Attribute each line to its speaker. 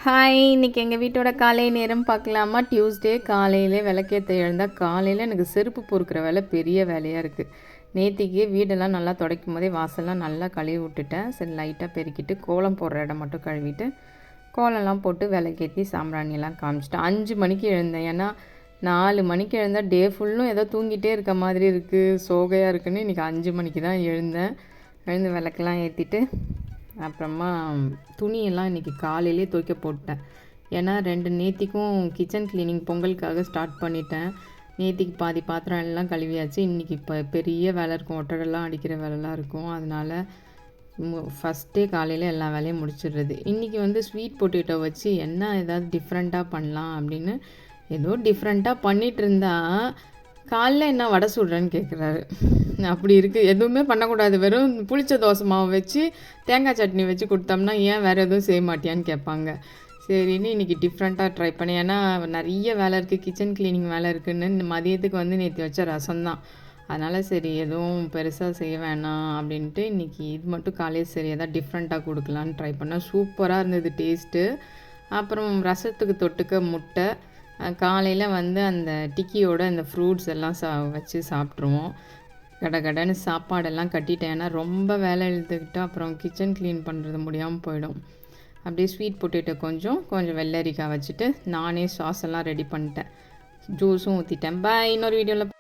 Speaker 1: Hi, இன்றைக்கி எங்கள் வீட்டோட காலை நேரம் பார்க்கலாமா? டியூஸ்டே காலையிலே விளக்கேற்ற எழுந்தால் காலையில் எனக்கு செருப்பு பொறுக்கிற வேலை பெரிய வேலையாக இருக்குது. நேற்றுக்கு வீடெல்லாம் நல்லா துடைக்கும் போதே வாசல்லாம் நல்லா கழுவி விட்டுட்டேன். சரி லைட்டாக பெருக்கிட்டு கோலம் போடுற இடம் மட்டும் கழுவிட்டு கோலம்லாம் போட்டு விளக்கேற்றி சாம்பிராணியெல்லாம் காமிச்சிட்டேன். 5 மணிக்கு எழுந்தேன். ஏன்னா 4 மணிக்கு எழுந்தால் டே ஃபுல்லும் ஏதோ தூங்கிட்டே இருக்க மாதிரி இருக்குது, சோகையாக இருக்குன்னு இன்றைக்கி 5 மணிக்கு தான் எழுந்தேன். எழுந்து விளக்கெல்லாம் ஏற்றிட்டு அப்புறமா துணியெல்லாம் இன்றைக்கி காலையிலே துவைக்க போட்டேன். ஏன்னா நேத்திக்கும் கிச்சன் க்ளீனிங் பொங்கலுக்காக ஸ்டார்ட் பண்ணிட்டேன். நேத்திக்கு பாதி பாத்திரம் எல்லாம் கழுவியாச்சு. இன்றைக்கி இப்போ பெரிய வேலை இருக்கும், ஒட்டடெல்லாம் அடிக்கிற வேலைலாம் இருக்கும். அதனால் ஃபஸ்ட்டே காலையில் எல்லா வேலையும் முடிச்சிடுறது. இன்றைக்கி ஸ்வீட் பொட்டேட்டோ வச்சு ஏதாவது டிஃப்ரெண்ட்டாக பண்ணலாம் அப்படின்னு ஏதோ டிஃப்ரெண்ட்டாக பண்ணிகிட்டு இருந்தா காலைல என்ன வடை சுடுறேன்னு கேட்குறாரு. அப்படி இருக்குது, எதுவுமே பண்ணக்கூடாது, வெறும் புளிச்ச தோசை மாவு வச்சு தேங்காய் சட்னி வச்சு கொடுத்தோம்னா ஏன் வேறு எதுவும் செய்ய மாட்டியான்னு கேட்பாங்க. சரின்னு இன்றைக்கி டிஃப்ரெண்ட்டாக ட்ரை பண்ணேன். ஏன்னா நிறைய வேலை இருக்குது, கிச்சன் க்ளீனிங் வேலை இருக்குதுன்னு மதியத்துக்கு நேற்று வச்ச ரசம் தான். அதனால் சரி எதுவும் பெருசாக செய்ய வேணாம் அப்படின்ட்டு இன்றைக்கி இது மட்டும் காலையில் சரி எதாவது டிஃப்ரெண்ட்டாக கொடுக்கலான்னு ட்ரை பண்ணேன். சூப்பராக இருந்தது டேஸ்ட்டு. அப்புறம் ரசத்துக்கு தொட்டுக்க முட்டை, காலையில் அந்த டிக்கியோட அந்த ஃப்ரூட்ஸ் எல்லாம் வச்சு சாப்பிட்ருவோம். கடகடன்னு சாப்பாடெல்லாம் கட்டிட்டேன். ஏன்னா ரொம்ப வேலை எழுதுக்கிட்டு அப்புறம் கிச்சன் க்ளீன் பண்ணுறது முடியாமல் போயிடும். அப்படியே ஸ்வீட் பொட்டேட்டோ கொஞ்சம் வெள்ளரிக்காய் வச்சுட்டு நானே சாஸ் எல்லாம் ரெடி பண்ணிட்டேன். ஜூஸும் ஊற்றிட்டேன். பாய், இன்னொரு வீடியோவில்